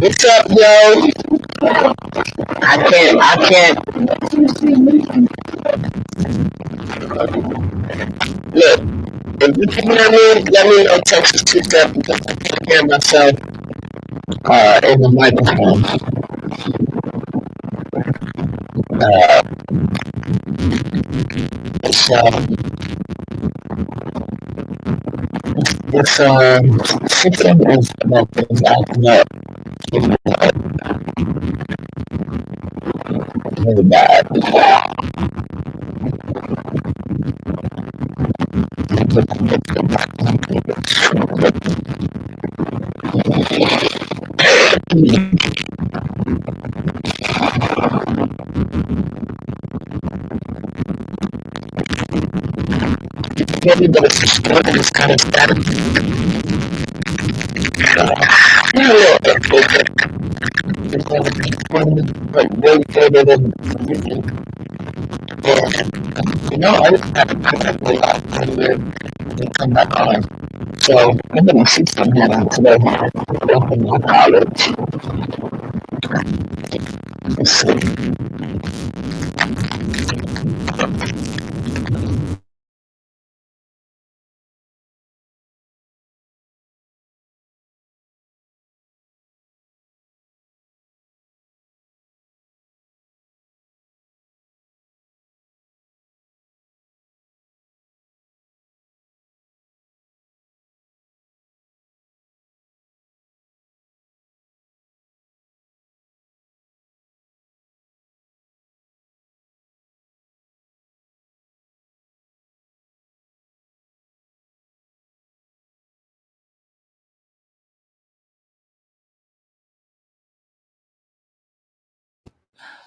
What's up, yo? I can't. Look, if you can hear me, let me know Texas 2 step because I can't hear myself in the microphone. Uh, so this system is about things acting up. Really bad. Maybe but it's distorted, it's kind of static. A little bit, it's going to be fun, but way further than you think. And, I just had to put that way out and come back on. So, I'm going to see some head on today. Open my college. Let's see.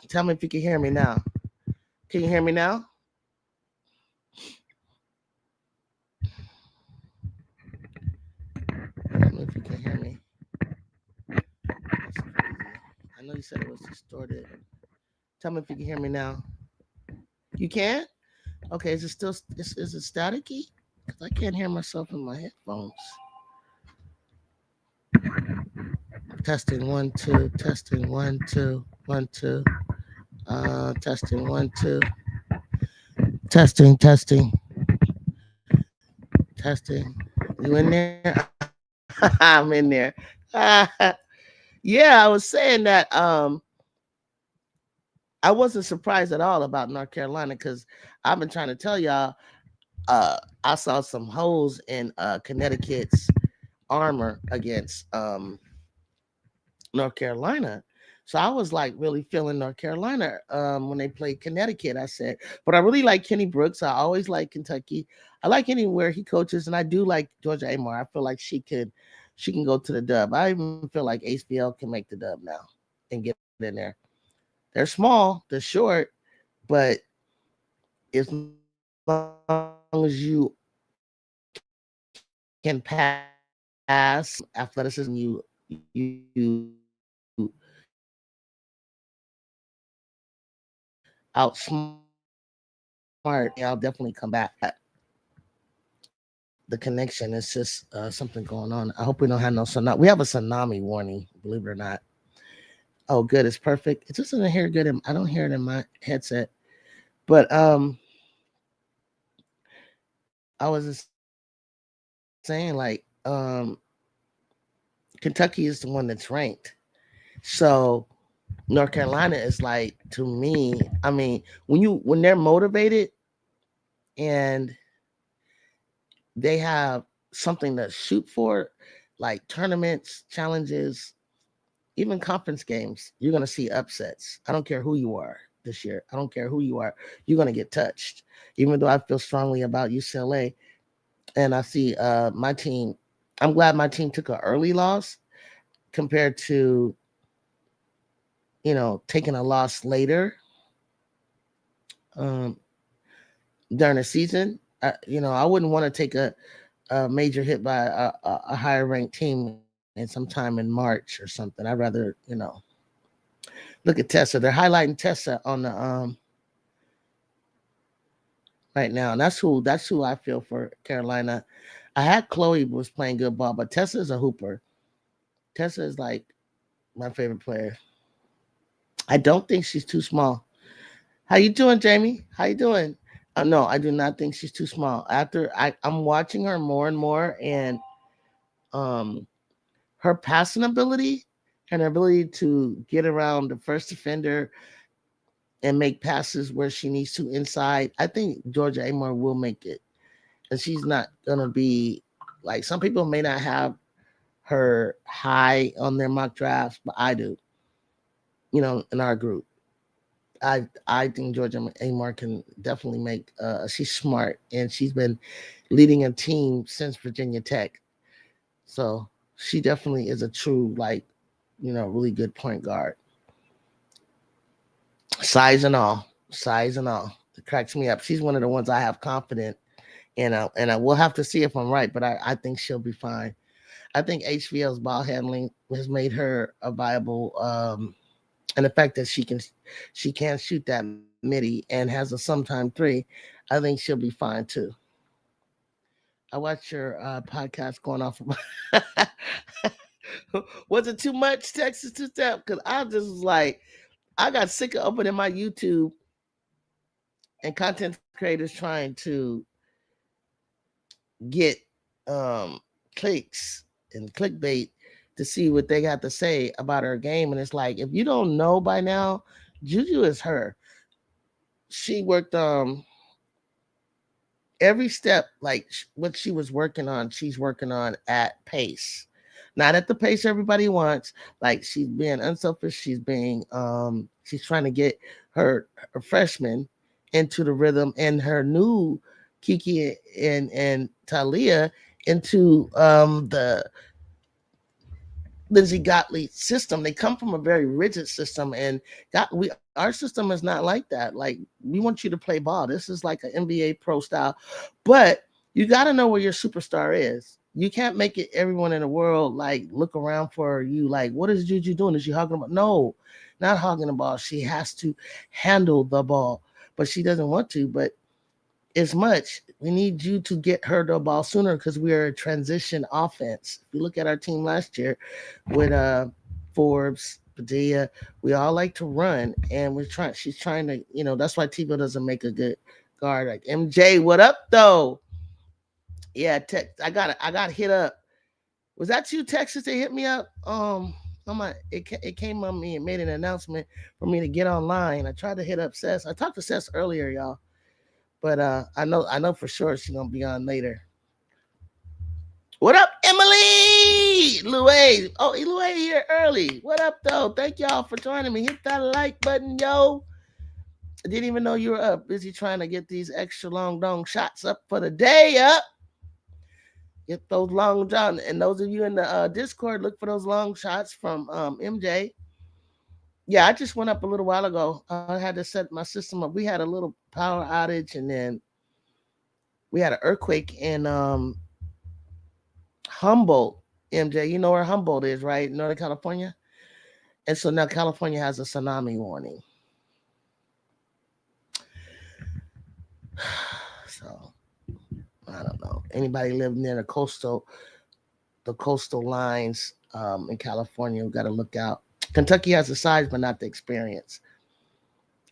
Tell me if you can hear me now. Can you hear me now? Tell me if you can hear me. That's crazy. I know you said it was distorted. Tell me if you can hear me now. You can't? Okay, is it still is it staticky? Because I can't hear myself in my headphones. Testing 1 2, testing 1 2 1 2. Testing 1 2, testing. You in there? I'm in there. Yeah, I was saying that I wasn't surprised at all about North Carolina because I've been trying to tell y'all I saw some holes in Connecticut's armor against North Carolina. So I was like really feeling North Carolina when they played Connecticut. I said, but I really like Kenny Brooks. I always like Kentucky. I like anywhere he coaches, and I do like Georgia Amar. I feel like she can go to the dub. I even feel like HBL can make the dub now and get in there. They're small, they're short, but as long as you can pass athleticism, you outsmart. Yeah, I'll definitely come back. The connection is just something going on. I hope we don't have no tsunami. We have a tsunami warning, believe it or not. Oh, good, it's perfect. It just doesn't hear good. I don't hear it in my headset. But I was just saying like Kentucky is the one that's ranked. So North Carolina is like to me, I mean, when they're motivated and they have something to shoot for, like tournaments, challenges, even conference games, you're gonna see upsets. I don't care who you are this year. I don't care who you are. You're gonna get touched. Even though I feel strongly about UCLA, and I see my team. I'm glad my team took an early loss compared to taking a loss later um, during the season. I wouldn't want to take a major hit by a higher ranked team in sometime in March or something. I'd rather look at Tessa. They're highlighting Tessa on the right now, and that's who I feel for Carolina. I had Chloe was playing good ball, but Tessa is a hooper. Tessa is like my favorite player. I don't think she's too small. How you doing, Jamie? How you doing? No, I do not think she's too small. I'm watching her more and more, and um, her passing ability and her ability to get around the first defender and make passes where she needs to inside. I think Georgia Amore will make it, and she's not gonna be like some people may not have her high on their mock drafts, but I do. In our group. I think Georgia Amar can definitely make. She's smart and she's been leading a team since Virginia Tech, so she definitely is a true really good point guard. Size and all. It cracks me up. She's one of the ones I have confident in, and I will have to see if I'm right, but I think she'll be fine. I think HVL's ball handling has made her a viable. And the fact that she can shoot that midi and has a sometime three, I think she'll be fine too. I watched your podcast going off. Was it too much Texas two step? Because I just was like, I got sick of opening my YouTube and content creators trying to get um, clicks and clickbait to see what they got to say about her game. And it's like, if you don't know by now, Juju is her. She worked every step, like what she was working on, she's working on at pace. Not at the pace everybody wants. Like she's being unselfish. She's trying to get her freshman into the rhythm and her new Kiki and Talia into the Lindsay Gottlieb system. They come from a very rigid system, and our system is not like that. Like we want you to play ball. This is like an NBA pro style, but you got to know where your superstar is. You can't make it everyone in the world like look around for you. Like, what is Juju doing? Is she hogging the ball? No, not hogging the ball. She has to handle the ball, but she doesn't want to. But as much. We need you to get her the ball sooner because we are a transition offense. If you look at our team last year with Forbes, Padilla, we all like to run, and she's trying to, that's why Tebow doesn't make a good guard. Like MJ, what up though? Yeah, I got hit up. Was that you, Texas? They hit me up. It came on me and made an announcement for me to get online. I tried to hit up Sess. I talked to Sess earlier, y'all. But I know for sure she's gonna be on later. What up, Emily? Louie. Oh, Louie here early. What up, though? Thank y'all for joining me. Hit that like button, yo. I didn't even know you were up. Busy trying to get these extra long dong shots up for the day up. Get those long john. And those of you in the Discord, look for those long shots from MJ. Yeah, I just went up a little while ago. I had to set my system up. We had a little power outage, and then we had an earthquake in Humboldt, MJ. You know where Humboldt is, right? Northern California. And so now California has a tsunami warning. So I don't know. Anybody live near the coastal lines in California, we got to look out. Kentucky has the size, but not the experience.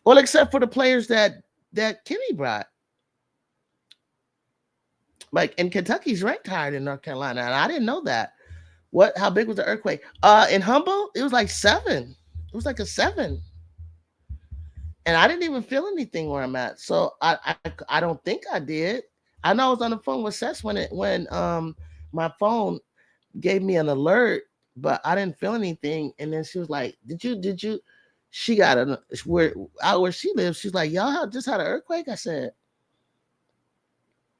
Well, except for the players that Kenny brought. Like, and Kentucky's ranked higher than North Carolina, and I didn't know that. What? How big was the earthquake? In Humboldt, it was like 7. It was like a 7, and I didn't even feel anything where I'm at. So I don't think I did. I know I was on the phone with Sess when my phone gave me an alert but I didn't feel anything. And then she was like, did you? She got a where out where she lives. She's like, y'all just had an earthquake. I said,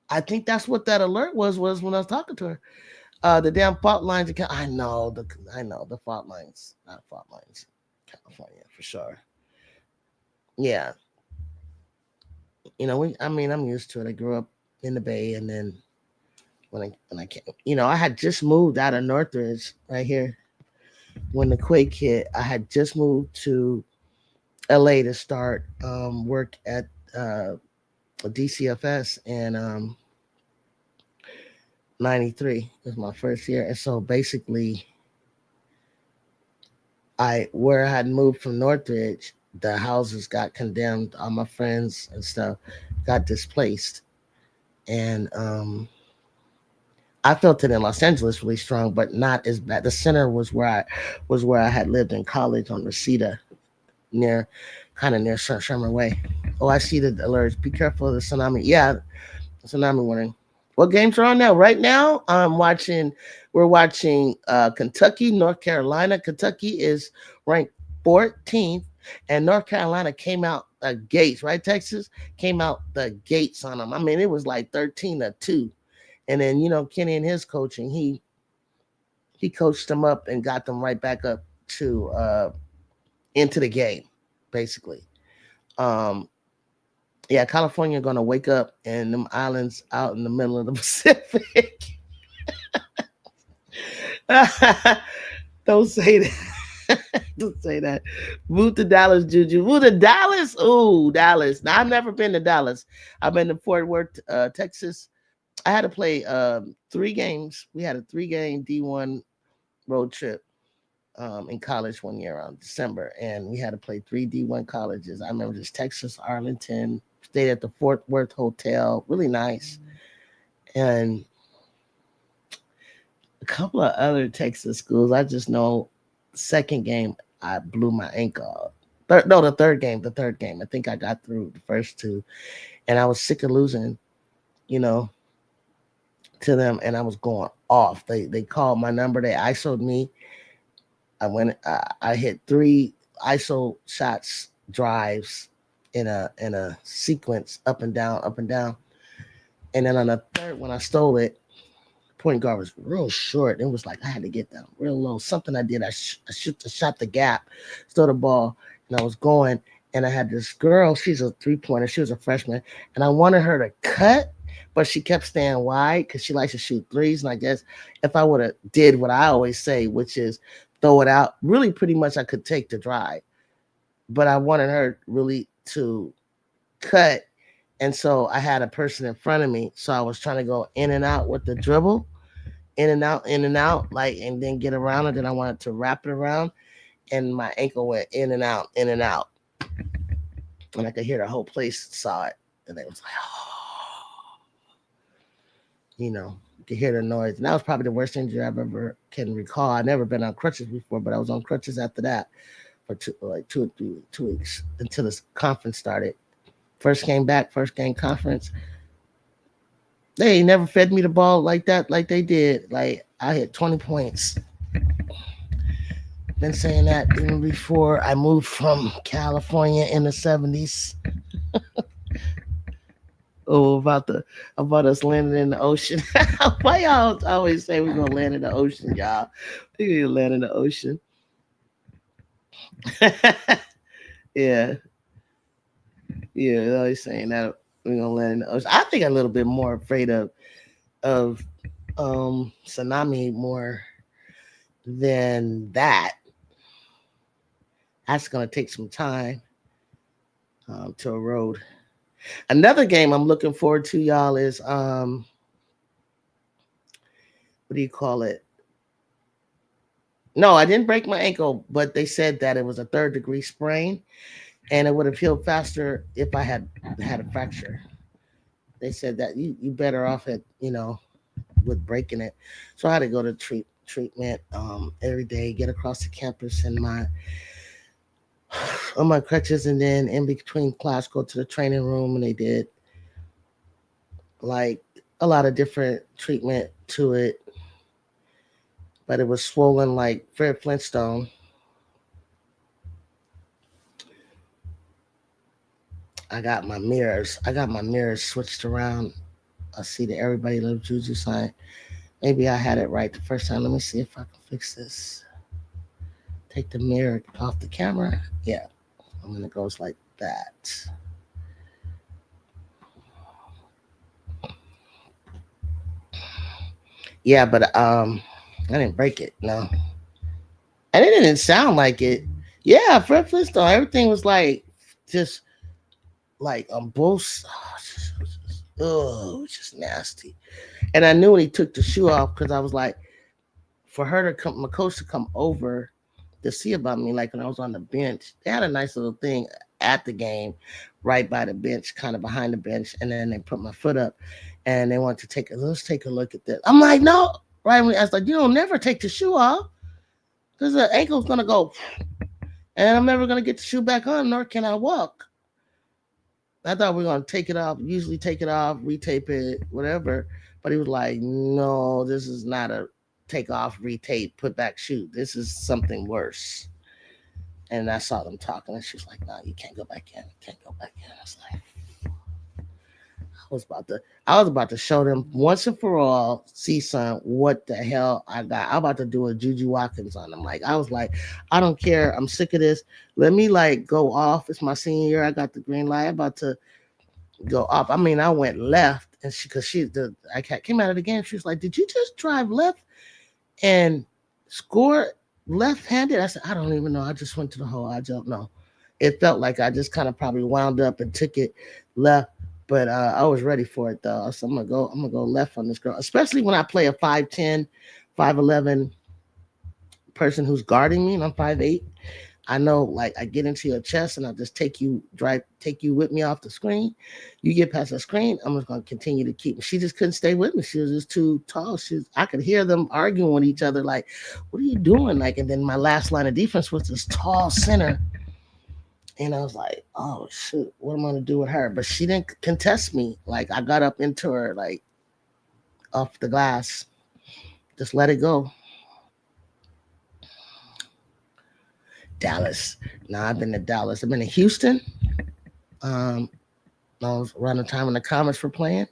I think that's what that alert was when I was talking to her. The damn fault lines. I know the fault lines, not fault lines, California for sure. Yeah, I mean, I'm used to it. I grew up in the Bay, and then when I came, I had just moved out of Northridge right here when the quake hit. I had just moved to LA to start work at DCFS, and 93 was my first year. And so basically, I where I had moved from Northridge, the houses got condemned. All my friends and stuff got displaced, and I felt it in Los Angeles really strong, but not as bad. The center was where I had lived in college on Reseda, near kind of near Sherman Way. Oh, I see the alerts. Be careful of the tsunami. Yeah, tsunami warning. What games are on now? Right now, we're watching Kentucky, North Carolina. Kentucky is ranked 14th, and North Carolina came out the gates, right? Texas came out the gates on them. I mean, it was like 13-2. And then, Kenny and his coaching, he coached them up and got them right back up to into the game, basically. Um, yeah, California gonna wake up and them islands out in the middle of the Pacific. Don't say that. Don't say that. Move to Dallas, Juju. Move to Dallas. Ooh, Dallas. Now I've never been to Dallas. I've been to Fort Worth, Texas. I had to play 3 games. We had a 3-game D1 road trip in college one year around December, and we had to play 3 D1 colleges. I remember just Texas, Arlington. Stayed at the Fort Worth Hotel, really nice, and a couple of other Texas schools. I just know second game I blew my ankle. No, the third game. I think I got through the first two, and I was sick of losing, you know, to them, and I was going off. They called my number. They ISO'd me. I hit 3 ISO shots drives in a sequence, up and down, and then on the third when I stole it, point guard was real short. It was like I had to get down real low. Something I did, I shot the gap, stole the ball, and I was going. And I had this girl. She's a 3-pointer. She was a freshman, and I wanted her to cut, but she kept staying wide because she likes to shoot threes. And I guess if I would have did what I always say, which is throw it out, really pretty much I could take the drive, but I wanted her really to cut. And so I had a person in front of me. So I was trying to go in and out with the dribble, in and out, like, and then get around it. Then I wanted to wrap it around, and my ankle went in and out, in and out. And I could hear the whole place saw it. And they was like, oh, you could hear the noise. And that was probably the worst injury I've ever can recall. I've never been on crutches before, but I was on crutches after that for like 2 or 3 2 weeks until this conference started. First came back, first game conference. They ain't never fed me the ball like that, like they did. Like I hit 20 points. Been saying that even before I moved from California in the 70s. Oh, about us landing in the ocean. Why y'all always say we're gonna land in the ocean, y'all? We gonna land in the ocean. Yeah, yeah, they're always saying that we're gonna land in the ocean. I think I'm a little bit more afraid of tsunami more than that. That's gonna take some time to erode. Another game I'm looking forward to, y'all, is what do you call it? No, I didn't break my ankle, but they said that it was a third-degree sprain, and it would have healed faster if I had a fracture. They said that you better off at with breaking it. So I had to go to treatment every day, get across the campus in my on my crutches, and then in between class go to the training room, and they did like a lot of different treatment to it. but it was swollen like Fred Flintstone. I got my mirrors. I got my mirrors switched around. I see the Everybody Love Juju sign. Maybe I had it right the first time. Let me see if I can fix this. Take the mirror off the camera. Yeah, and then it goes like that. Yeah, but I didn't break it. No, and it didn't sound like it. Yeah, Fred Flintstone. Everything was like just like on both. Oh, it was just nasty. And I knew when he took the shoe off because I was like, for her to come, my coach to come over to see about me, like when I was on the bench, they had a nice little thing at the game, right by the bench, kind of behind the bench, and then they put my foot up, and they wanted to let's take a look at this. I'm like, no, right? I was like, you don't never take the shoe off because the ankle's gonna go, and I'm never gonna get the shoe back on, nor can I walk. I thought we were gonna take it off, usually take it off, retape it, whatever. But he was like, no, this is not a take off, retape, put back shoe. This is something worse. And I saw them talking, and she was like, no, you can't go back in. You can't go back in. I was like, I was about to show them once and for all, see son, what the hell I got. I'm about to do a Juju Watkins on them. Like I was like, I don't care. I'm sick of this. Let me like go off. It's my senior year. I got the green light. I'm about to go off. I mean, I went left, and I came out of the game. She was like, "Did you just drive left and score left-handed?" I said, "I don't even know. I just went to the hole. I don't know." It felt like I just kind of probably wound up and took it left, but I was ready for it though. So I'm gonna go. I'm gonna go left on this girl, especially when I play a 5'10", 5'11" person who's guarding me, and I'm 5'8". I know, like, I get into your chest and I just take you with me off the screen. You get past the screen, I'm just gonna continue to keep. She just couldn't stay with me. She was just too tall. I could hear them arguing with each other, like, "What are you doing?" Like, and then my last line of defense was this tall center, and I was like, "Oh shoot, what am I gonna do with her?" But she didn't contest me. Like, I got up into her, like, off the glass, just let it go. Dallas. Now I've been to Dallas. I've been to Houston. Um, I was around the time when the Comets were playing,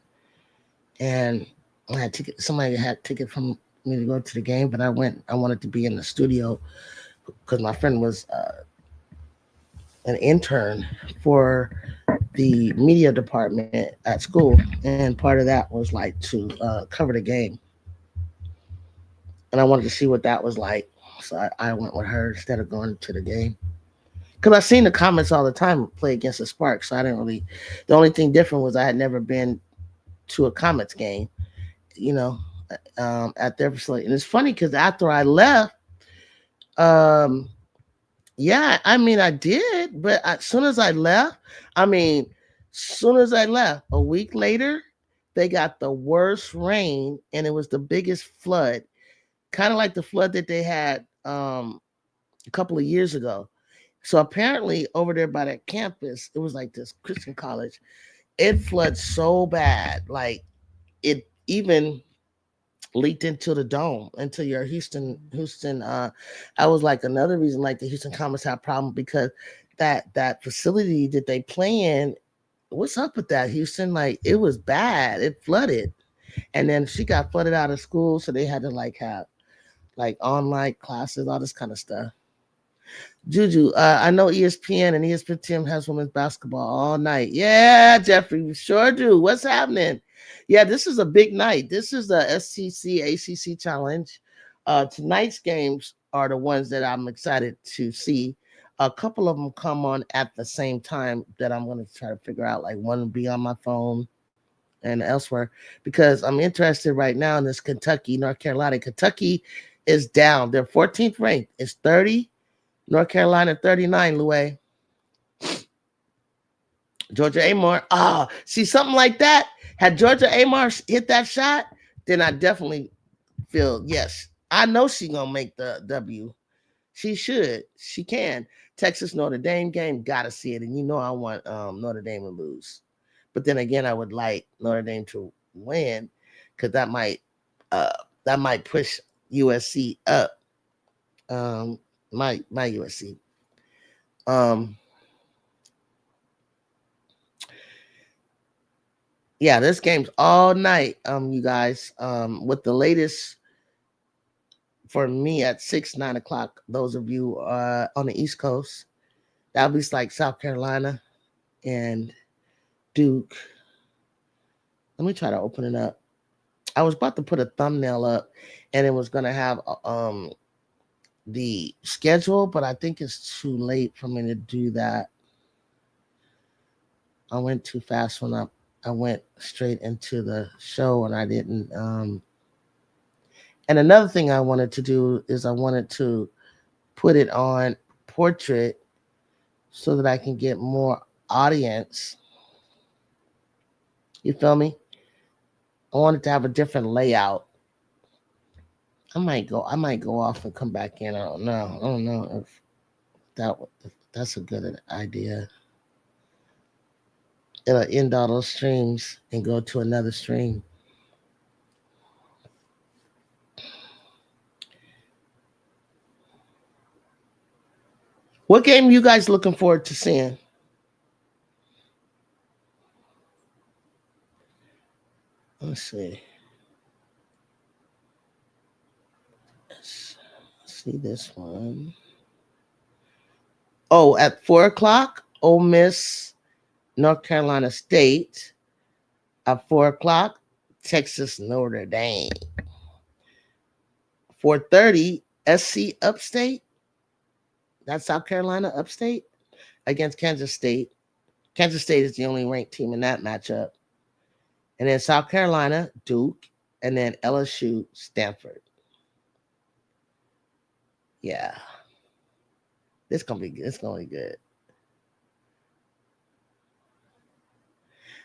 and I had ticket. Somebody had ticket from me to go to the game, but I went. I wanted to be in the studio because my friend was an intern for the media department at school, and part of that was like to cover the game, and I wanted to see what that was like. So I went with her instead of going to the game. Because I seen the Comets all the time play against the Sparks, so I didn't really. The only thing different was I had never been to a Comets game, you know, at their facility. And it's funny because after I left, um, yeah, I mean, I did, but as soon as I left, I mean, soon as I left, a week later, they got the worst rain, and it was the biggest flood, kind of like the flood that they had a couple of years ago. So apparently, over there by that campus, it was like this Christian college. It floods so bad, like it even leaked into the dome, into your Houston. I was like another reason, like the Houston Comets have a problem because that facility that they play in. What's up with that, Houston? Like it was bad. It flooded, and then she got flooded out of school, so they had to like have like online classes, all this kind of stuff. Juju, I know ESPN and ESPN has women's basketball all night. Yeah, Jeffrey, we sure do. What's happening? Yeah, this is a big night. This is the SEC ACC Challenge. Tonight's games are the ones that I'm excited to see. A couple of them come on at the same time that I'm going to try to figure out. Like one will be on my phone and elsewhere because I'm interested right now in this Kentucky, North Carolina. Kentucky is down. They're 14th ranked. It's 30. North Carolina 39, Louis. Georgia Amar. See something like that. Had Georgia Amar hit that shot, then I definitely feel yes. I know she gonna make the W. She should. She can. Texas Notre Dame game, gotta see it. And you know I want Notre Dame to lose. But then again, I would like Notre Dame to win because that might push USC up. My USC. Um, yeah, this game's all night. You guys. With the latest for me at 6, 9 o'clock. Those of you on the East Coast, that'll be like South Carolina and Duke. Let me try to open it up. I was about to put a thumbnail up, and it was gonna have the schedule, but I think it's too late for me to do that. I went too fast when I went straight into the show, and I didn't. And another thing I wanted to do is I wanted to put it on portrait so that I can get more audience. You feel me? I wanted to have a different layout. I might go off and come back in. I don't know. I don't know if that if that's a good idea. It'll end all those streams and go to another stream. What game you guys looking forward to seeing? Let's see. Let's see this one. Oh, at 4 o'clock, Ole Miss, North Carolina State. At 4 o'clock, Texas Notre Dame. 4:30, SC Upstate. That's South Carolina Upstate against Kansas State. Kansas State is the only ranked team in that matchup. And then South Carolina, Duke, and then LSU, Stanford. Yeah, this gonna be good. It's gonna be good.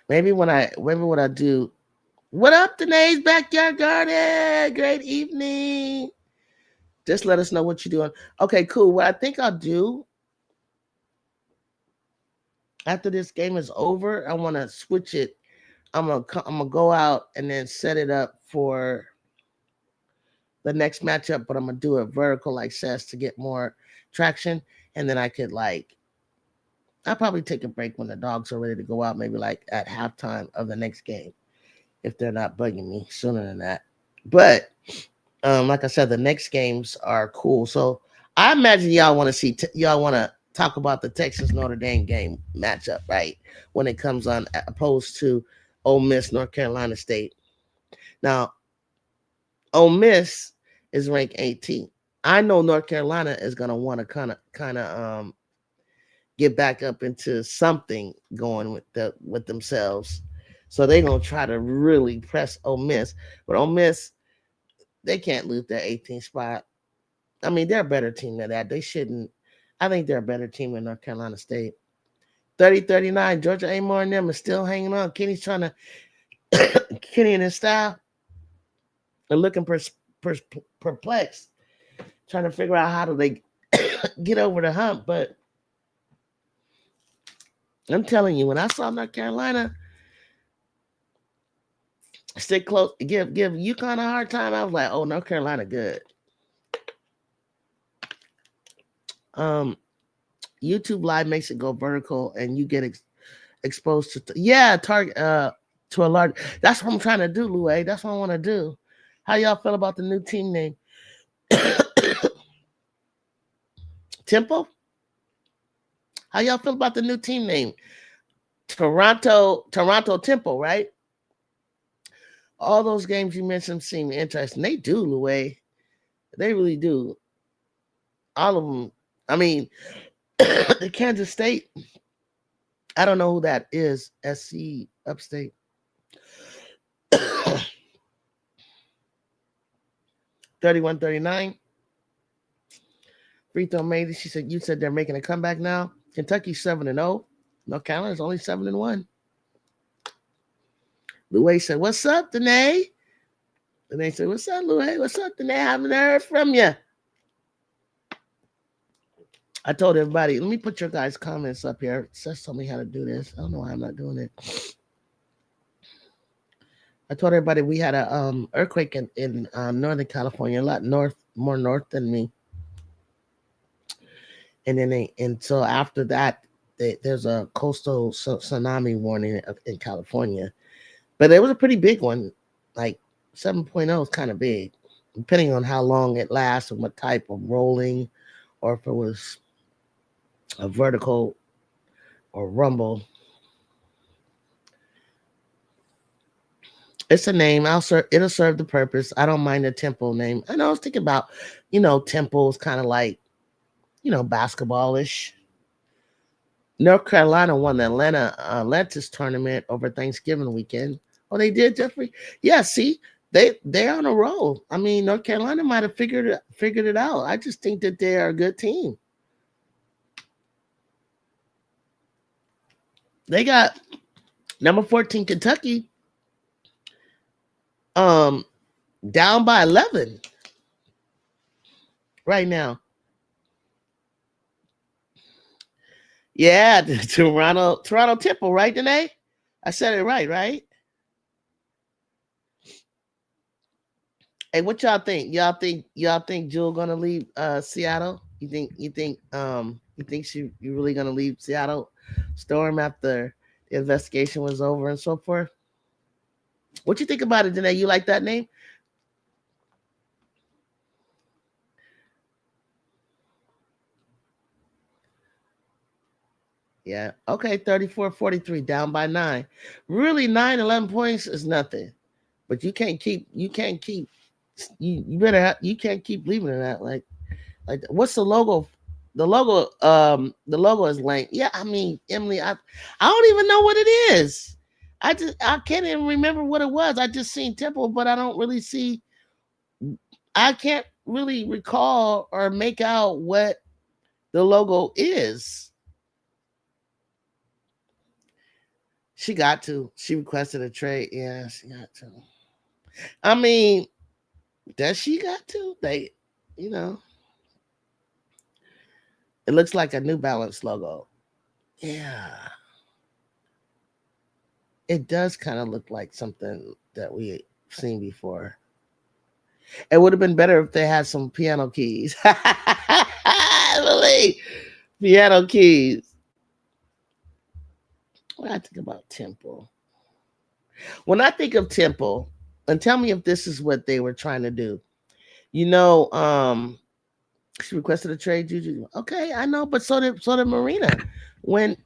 Maybe what I do. What up, Danae's Backyard Garden? Great evening. Just let us know what you're doing. Okay, cool. What I think I'll do after this game is over, I want to switch it. I'm gonna go out and then set it up for the next matchup, but I'm gonna do it vertical like Sess to get more traction, and then I could like I'll probably take a break when the dogs are ready to go out, maybe like at halftime of the next game, if they're not bugging me sooner than that. But like I said, the next games are cool. So I imagine y'all want to y'all want to talk about the Texas Notre Dame game matchup, right? When it comes on, opposed to Ole Miss, North Carolina State. Now, Ole Miss is ranked 18. I know North Carolina is gonna want to kind of get back up into something going with themselves. So they're gonna try to really press Ole Miss. But Ole Miss, they can't lose their 18th spot. I mean, they're a better team than that. They shouldn't. I think they're a better team than North Carolina State. 30-39, Georgia Amore and them are still hanging on. Kenny's trying to Kenny and his staff are looking perplexed, trying to figure out how do they get over the hump. But I'm telling you, when I saw North Carolina stick close, give UConn a hard time, I was like, oh, North Carolina good. YouTube Live makes it go vertical, and you get exposed to target to a large. That's what I'm trying to do, Lou. That's what I want to do. How y'all feel about the new team name? Temple? How y'all feel about the new team name? Toronto Temple, right? All those games you mentioned seem interesting. They do, Lou. They really do. All of them. I mean, the Kansas State. I don't know who that is. SC Upstate. 31-39. Free throw made. She said, you said they're making a comeback now. Kentucky's 7-0. North Carolina's only 7-1. Louis said, what's up, Danae? Danae said, what's up, Louis? What's up, Danae? I haven't heard from you. I told everybody, let me put your guys' comments up here. Seth told me how to do this. I don't know why I'm not doing it. I told everybody we had a earthquake in Northern California, a lot more north than me. And then and so after that, there's a coastal tsunami warning in California, but it was a pretty big one, like 7.0 is kind of big, depending on how long it lasts and what type of rolling, or if it was a vertical or rumble. It's a name. It'll serve the purpose. I don't mind the temple name. I know I was thinking about, temples kind of like, basketballish. North Carolina won the Atlantis tournament over Thanksgiving weekend. Oh, they did, Jeffrey. Yeah, see, they're on a roll. I mean, North Carolina might have figured it out. I just think that they're a good team. They got number 14 Kentucky um down by 11 right now. Yeah, Toronto Temple, right, Danae? I said it right, right? Hey, what y'all think? Y'all think Jewel gonna leave Seattle? You think you really gonna leave Seattle Storm after the investigation was over and so forth? What you think about it, Danae? You like that name? Yeah. Okay, 34-43, down by 9. Really 9-11 points is nothing. But you can't keep you can't keep leaving it at like what's the logo? The logo is lame. Yeah, I mean, Emily, I don't even know what it is. I can't even remember what it was. I just seen Temple, but I don't really see. I can't really recall or make out what the logo is. She got to. She requested a trade. Yeah, she got to. I mean, does she got to? You know, it looks like a New Balance logo. Yeah, it does kind of look like something that we seen before. It would have been better if they had some piano keys. Really, piano keys. What I think about Temple. When I think of Temple, and tell me if this is what they were trying to do. You know, she requested a trade, Juju. Okay, I know, but so did Marina. When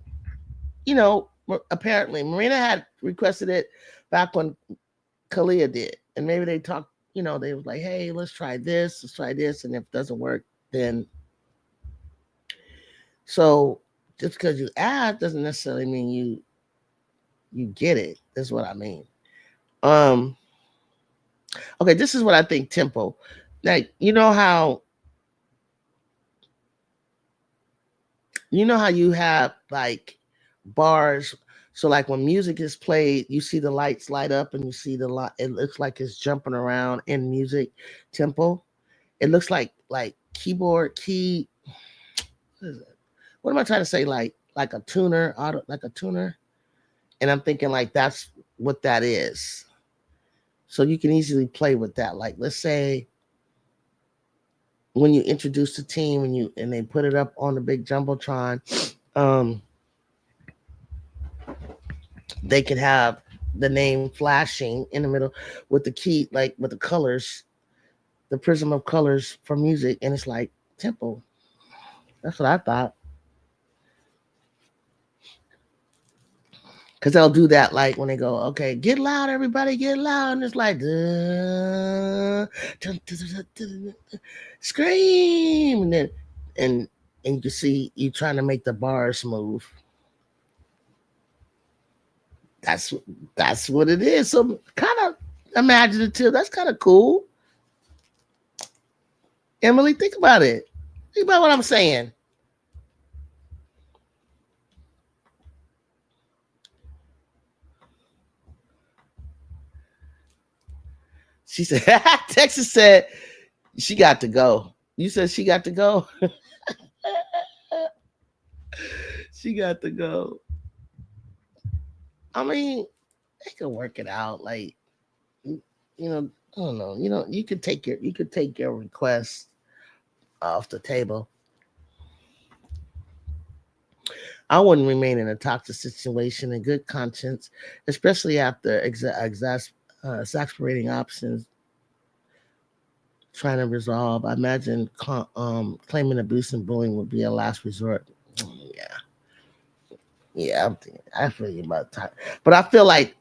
apparently Marina had requested it back when Kalia did, and maybe they talked. They was like, "Hey, let's try this," and if it doesn't work, then so just because you ask doesn't necessarily mean you get it. That's what I mean. Um, okay, this is what I think. Tempo, like you know how you have like bars. So like when music is played, you see the lights light up and you see the light. It looks like it's jumping around in music tempo. It looks like keyboard key. What is it? What am I trying to say? Like a tuner, like a tuner. And I'm thinking like that's what that is. So you can easily play with that. Like let's say when you introduce the team and they put it up on the big jumbotron, um, they could have the name flashing in the middle with the key, like with the colors, the prism of colors for music, and it's like tempo. That's what I thought. Cause they'll do that like when they go, okay, get loud, everybody, get loud, and it's like, dun, dun, dun, dun, dun, scream, and and you see you trying to make the bars move. That's that's what it is. So kind of imaginative. That's kind of cool. Emily, think about it. Think about what I'm saying. She said, Texas said she got to go. You said she got to go. She got to go. I mean, they can work it out. Like, I don't know. You could take your request off the table. I wouldn't remain in a toxic situation in good conscience, especially after exasperating options trying to resolve. I imagine claiming abuse and bullying would be a last resort. Yeah, yeah, I feel you about time, but I feel like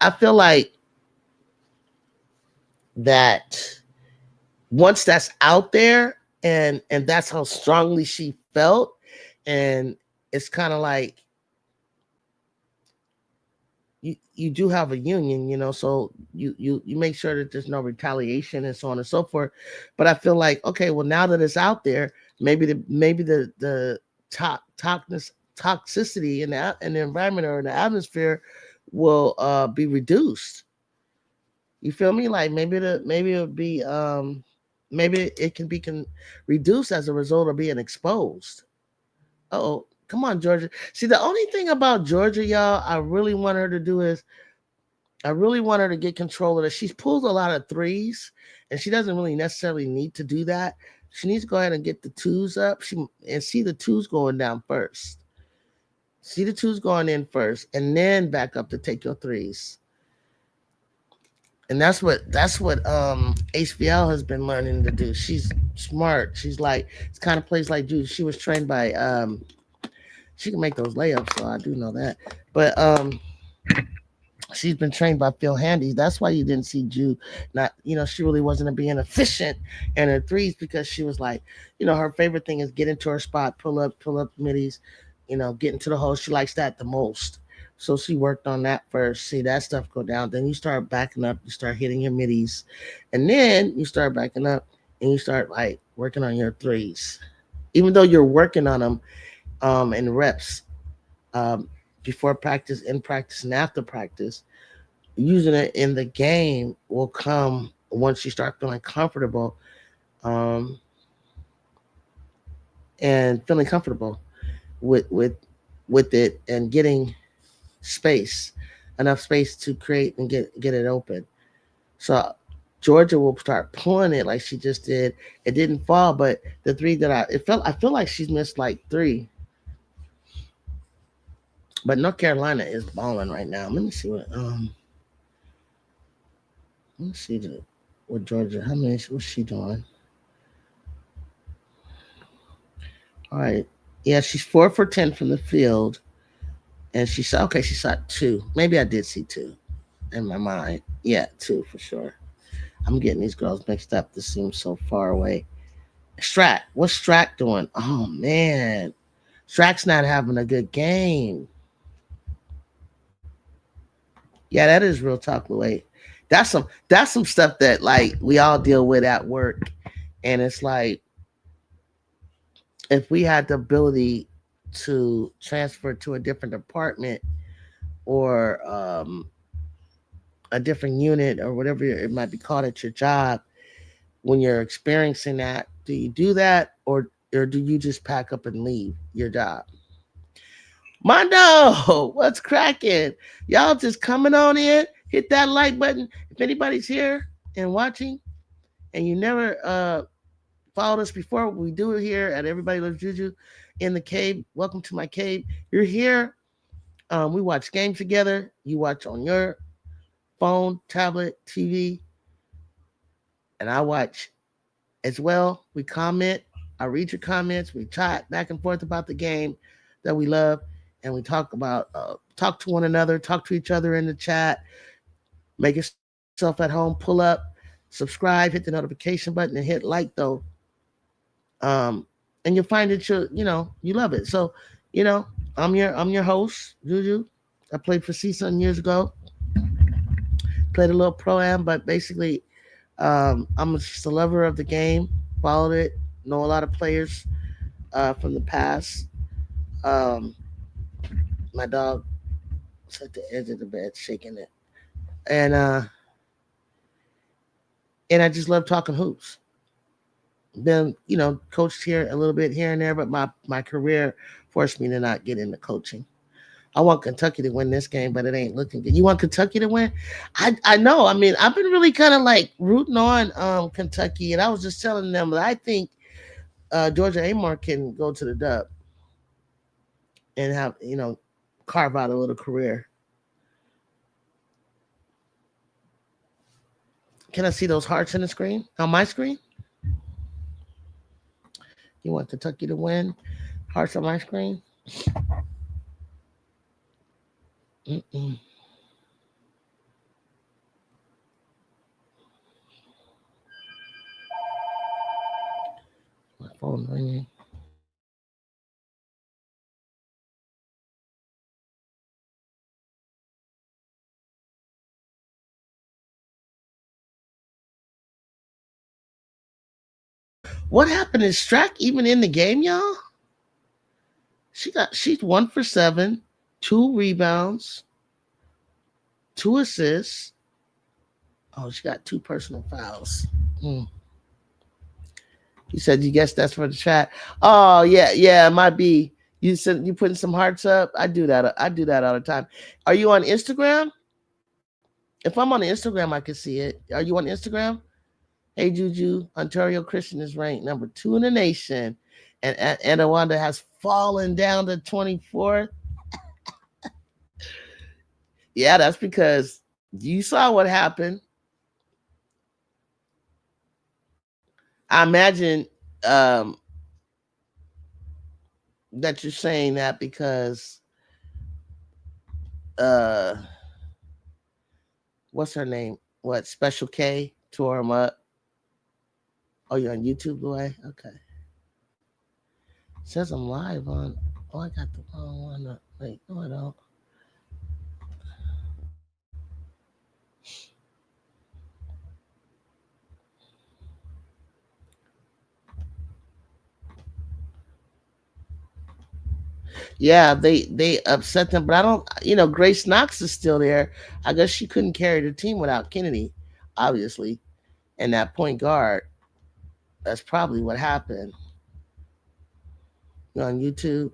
that once that's out there, and that's how strongly she felt, and it's kind of like you do have a union, so you make sure that there's no retaliation and so on and so forth. But I feel like, okay, well, now that it's out there, maybe the toxicity in the environment or in the atmosphere will be reduced. You feel me? Like maybe it would be maybe it can be reduced as a result of being exposed. Oh, come on, Georgia. See, the only thing about Georgia, y'all, I really want her to get control of it. She's pulled a lot of threes, and she doesn't really necessarily need to do that. She needs to go ahead and get the twos up. And see the twos going down first. See the twos going in first, and then back up to take your threes. And that's what HBL has been learning to do. She's smart. She's like it's kind of plays like Jude. She was trained by she can make those layups, so I do know that. But she's been trained by Phil Handy. That's why you didn't see Jude. Not, she really wasn't being efficient in her threes because she was like, her favorite thing is get into her spot, pull up middies, get into the hole. She likes that the most. So she worked on that first. See that stuff go down. Then you start backing up. You start hitting your middies, and then you start backing up and you start like working on your threes. Even though you're working on them in reps, um, before practice, in practice, and after practice, using it in the game will come once you start feeling comfortable, um, and feeling comfortable with with with it and getting space, enough space to create and get it open. So Georgia will start pulling it like she just did. It didn't fall, but the three that I feel like she's missed like three. But North Carolina is balling right now. Let me see with Georgia. How many what's she doing? All right. Yeah, she's 4 for 10 from the field. And she saw okay, she saw two. Maybe I did see two in my mind. Yeah, two for sure. I'm getting these girls mixed up. This seems so far away. Strack. What's Strack doing? Oh man. Strack's not having a good game. Yeah, that is real talk, Louis. That's some stuff that like we all deal with at work. And it's like if we had the ability to transfer to a different department or a different unit or whatever it might be called at your job, when you're experiencing that, do you do that or do you just pack up and leave your job? Mondo, what's cracking? Y'all just coming on in. Hit that like button. If anybody's here and watching and you never followed us before, we do it here at Everybody Loves Juju in the cave. Welcome to my cave. You're here. We watch games together. You watch on your phone, tablet, TV, and I watch as well. We comment. I read your comments. We chat back and forth about the game that we love, and we talk to one another, talk to each other in the chat. Make yourself at home. Pull up, subscribe, hit the notification button, and hit like though. Um, and you'll find that you love it. So, you know, I'm your host, Juju. I played for CSUN years ago. Played a little pro am, but basically, I'm just a lover of the game. Followed it. Know a lot of players from the past. Um, my dog is at the edge of the bed, shaking it, and uh, and I just love talking hoops. Been coached here a little bit here and there, but my career forced me to not get into coaching. I want Kentucky to win this game, but it ain't looking good. You want Kentucky to win? I know. I mean, I've been really kind of like rooting on Kentucky, and I was just telling them that I think Georgia Amar can go to the Dub and have carve out a little career. Can I see those hearts in the screen on my screen? You want Kentucky to win? Hearts on my screen. Mm-mm. My phone ringing. What happened? Is Strack even in the game, y'all? She's 1 for 7, 2 rebounds, 2 assists. Oh, she got 2 personal fouls. Mm. You said you guess that's for the chat. Oh yeah, yeah, it might be. You said you putting some hearts up. I do that. I do that all the time. Are you on Instagram? If I'm on Instagram, I can see it. Are you on Instagram? Hey Juju, Ontario Christian is ranked number 2 in the nation, and Anawanda has fallen down to 24th. Yeah, that's because you saw what happened. I imagine that you're saying that because uh what's her name? What Special K tore him up. Oh, you're on YouTube, boy? Okay. It says I'm live on. Oh, I got the wrong one up. Wait, no, I don't. Yeah, they upset them, but I don't. Grace Knox is still there. I guess she couldn't carry the team without Kennedy, obviously, and that point guard. That's probably what happened. You're on YouTube,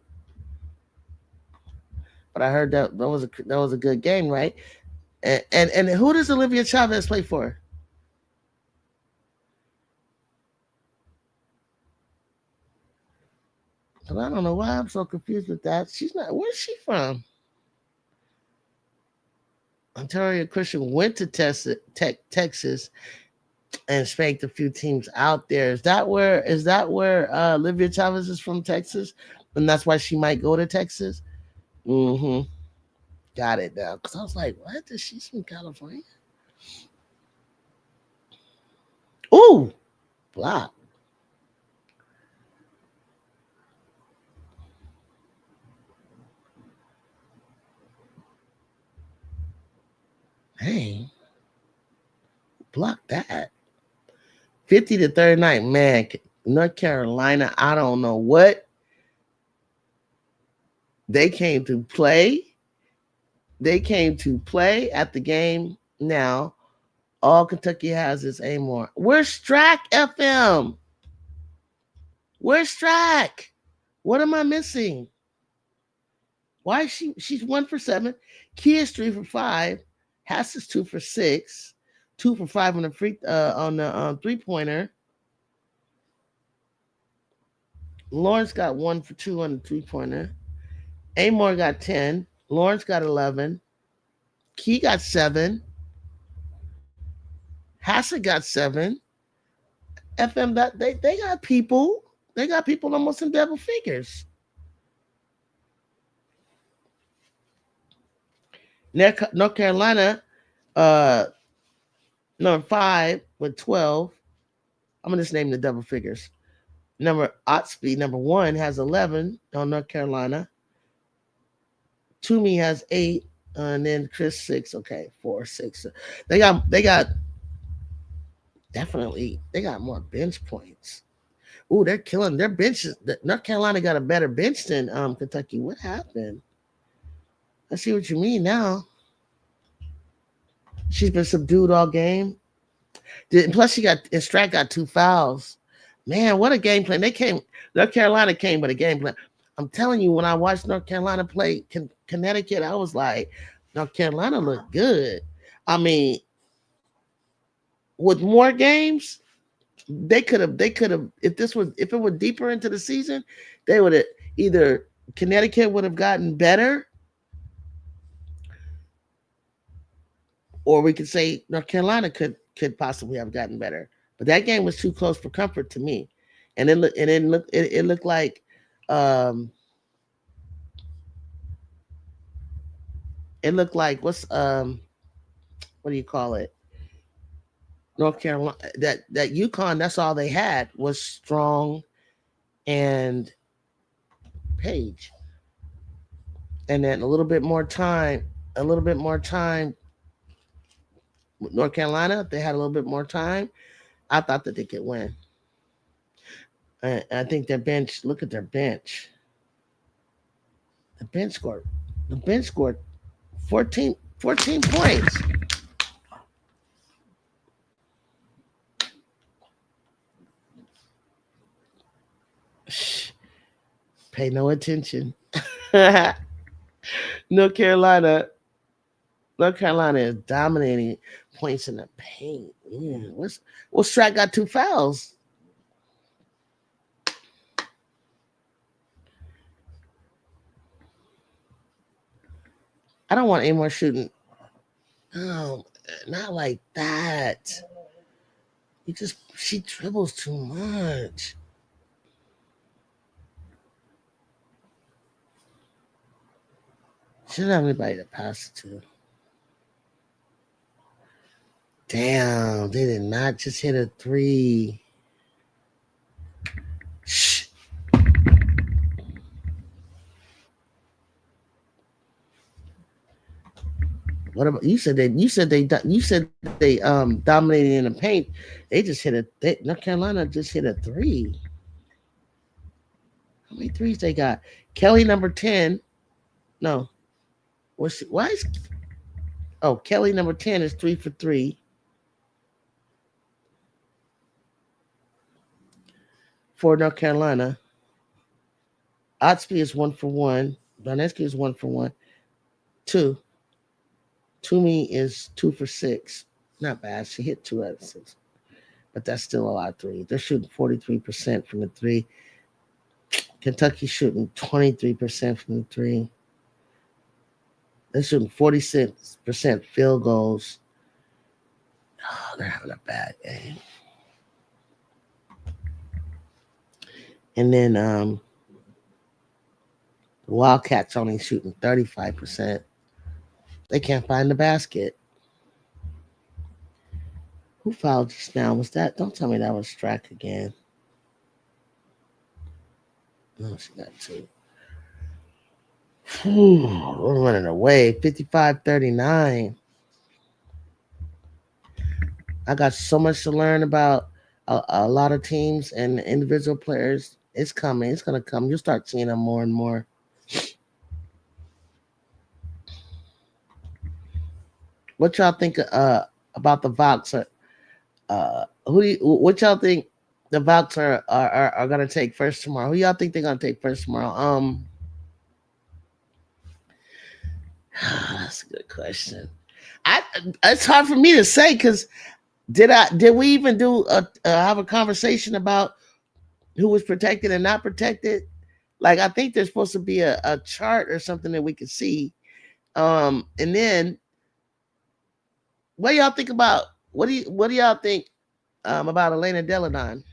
but I heard that was a good game, right? And who does Olivia Chavez play for? And I don't know why I'm so confused with that. She's not. Where's she from? Ontario Christian went to Texas and spanked a few teams out there. Is that where Olivia Chavez is from, Texas? And that's why she might go to Texas? Mm-hmm. Got it now. Because I was like, what? Is she from California? Ooh, block. Hey, block that. 50 to 39. Man, North Carolina, I don't know what they came to play. They came to play at the game now. All Kentucky has is Amore. Where's Strack FM? Where's Strack? What am I missing? Why is she's 1 for 7. Kia's 3 for 5. Hass is 2 for 6. 2 for 5 on the 3-pointer. Lawrence got 1 for 2 on the 3-pointer. Amore got 10. Lawrence got 11. Key got 7. Hassett got 7. FM that they got people. They got people almost in double figures. North Carolina, uh, number 5 with 12. I'm gonna just name the double figures. Otsby, number 1, has 11 on North Carolina. Toomey has 8, and then Chris 6. Okay, 4, 6. They got definitely they got more bench points. Ooh, they're killing their benches. North Carolina got a better bench than Kentucky. What happened? I see what you mean now. She's been subdued all game. Plus, Strack got 2 fouls. Man, what a game plan! North Carolina came with a game plan. I'm telling you, when I watched North Carolina play Connecticut, I was like, North Carolina looked good. I mean, with more games, they could have if it were deeper into the season, they would have either Connecticut would have gotten better, or we could say North Carolina could possibly have gotten better. But that game was too close for comfort to me, and it looked like um what do you call it? North Carolina, that UConn, that's all they had was Strong and Page, and then a little bit more time with North Carolina. If they had a little bit more time, I thought that they could win. I think their bench. Look at their bench. The bench scored. The bench scored 14 points. Shh, pay no attention. North Carolina, North Carolina is dominating points in the paint. Yeah, Strat got 2 fouls. I don't want any more shooting. No, not like that. She dribbles too much. She doesn't have anybody to pass it to. Damn, they did not just hit a three. Shh. What about you? Said they dominated in the paint. They just hit North Carolina just hit a three. How many threes they got? Kelly number 10. No, why is Kelly number 10 is 3 for 3 for North Carolina. Otsby is 1 for 1. Donetsky is 1 for 1. Two. Toomey is 2 for 6. Not bad. She hit 2 out of 6. But that's still a lot of threes. They're shooting 43% from the three. Kentucky's shooting 23% from the three. They're shooting 46% field goals. Oh, they're having a bad game. And then the Wildcats only shooting 35%. They can't find the basket. Who fouled just now? Was that? Don't tell me that was Strack again. No, she got 2. We're running away. 55-39. I got so much to learn about a lot of teams and individual players. It's coming. It's going to come. You'll start seeing them more and more. What y'all think about the Vox? What y'all think the Vox are going to take first tomorrow? Who y'all think they're going to take first tomorrow? That's a good question. It's hard for me to say because did we even have a conversation about who was protected and not protected? Like I think there's supposed to be a chart or something that we could see. And then what do y'all think about what do y'all think about Elena Deladon?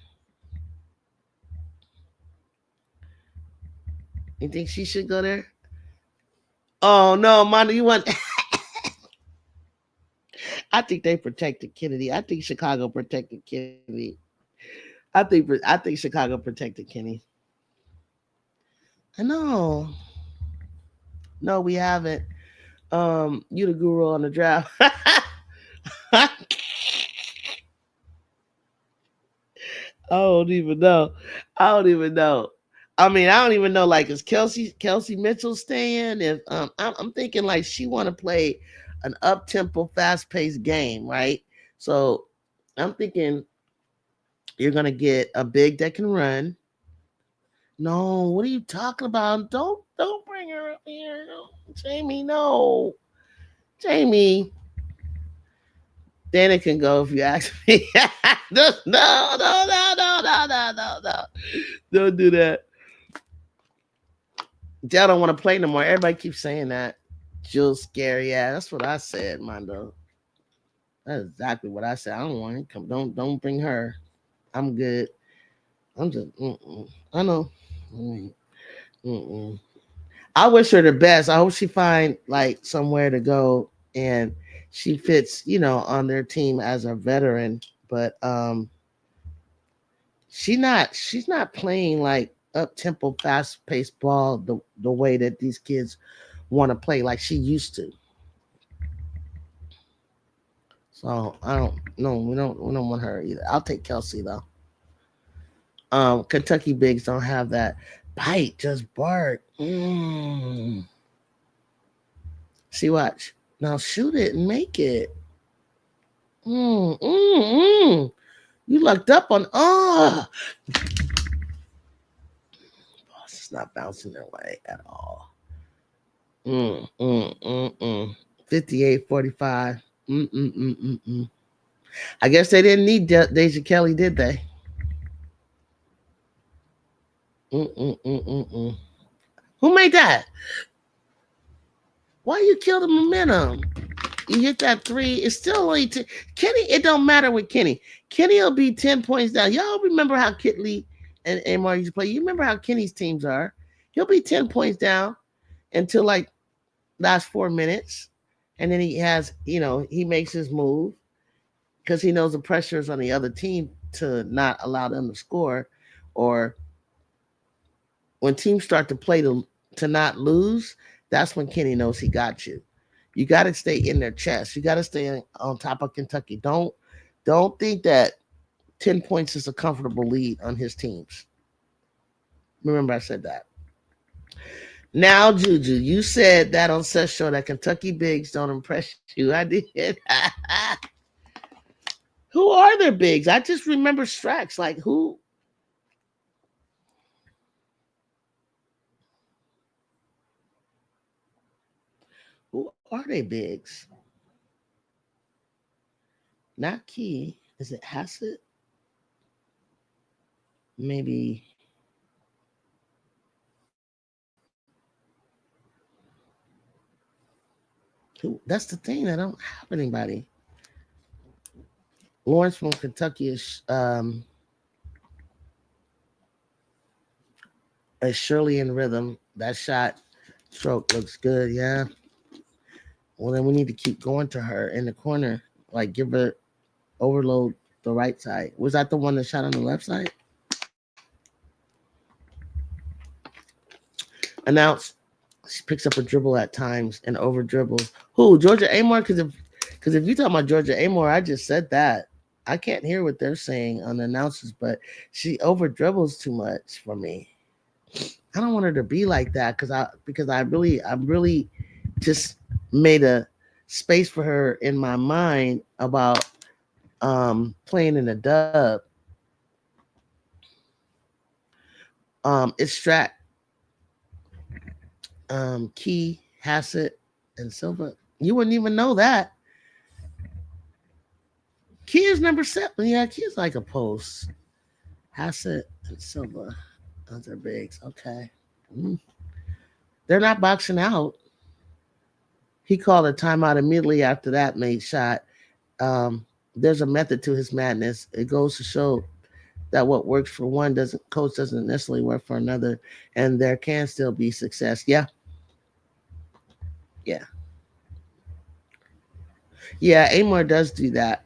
You think she should go there? Oh no, Mondo, you want I think they protected Kennedy. I think Chicago protected Kennedy. I think Chicago protected Kenny. I know. No, we haven't. You the guru on the draft. I don't even know. I don't even know. I mean, I don't even know. Like, is Kelsey Mitchell staying? If I'm thinking like she want to play an up tempo, fast paced game, right? So I'm thinking you're gonna get a big that can run. No, what are you talking about? Don't bring her up here. Jamie, no. Jamie. Then it can go if you ask me. No, no, no, no, no, no, no, no, no. Don't do that. Y'all don't want to play no more. Everybody keeps saying that. Jill's scary. Yeah, that's what I said, Mondo. That's exactly what I said. I don't want to come. Don't bring her. I'm good. I'm just. I know. Mm-mm. I wish her the best. I hope she find like somewhere to go and she fits, on their team as a veteran. But she's not playing like up tempo, fast paced ball the way that these kids want to play like she used to. So I don't no, we don't want her either. I'll take Kelsey though. Kentucky bigs don't have that bite, just bark. See, watch. Now shoot it and make it. Mm, mm, mm. You lucked up on boss is not bouncing their way at all. 58-45. I guess they didn't need Deja Kelly, did they? Mm. Who made that? Why you kill the momentum? You hit that three. It's still only Kenny. It don't matter with Kenny. Kenny will be 10 points down. Y'all remember how Kitley and Amar used to play? You remember how Kenny's teams are? He'll be 10 points down until like last 4 minutes, and then he makes his move because he knows the pressure is on the other team to not allow them to score, or when teams start to play to not lose, that's when Kenny knows he got you. You got to stay in their chest. You got to stay on top of Kentucky. Don't think that 10 points is a comfortable lead on his teams. Remember, I said that. Now, Juju, you said that on Seth Show that Kentucky bigs don't impress you. I did. Who are their bigs? I just remember Strax. Like who? Who are they bigs? Not Key. Is it Hassett? Maybe. Who? That's the thing. I don't have anybody. Lawrence from Kentucky is Shirley in rhythm. That shot stroke looks good. Yeah. Well, then we need to keep going to her in the corner. Like give her overload the right side. Was that the one that shot on the left side? Announced. She picks up a dribble at times and over dribbles. Who? Georgia Amore? Because if you talk about Georgia Amore, I just said that. I can't hear what they're saying on the announcers, but she over dribbles too much for me. I don't want her to be like that because I really just made a space for her in my mind about playing in a dub. It's Strat, Key, Hassett, and Silva. You wouldn't even know that. Key is number 7. Yeah, Key is like a post. Hassett and Silva. Those are bigs. Okay. Mm. They're not boxing out. He called a timeout immediately after that made shot. There's a method to his madness. It goes to show that what works for one doesn't necessarily work for another, and there can still be success. Yeah, yeah, yeah. Amor does do that,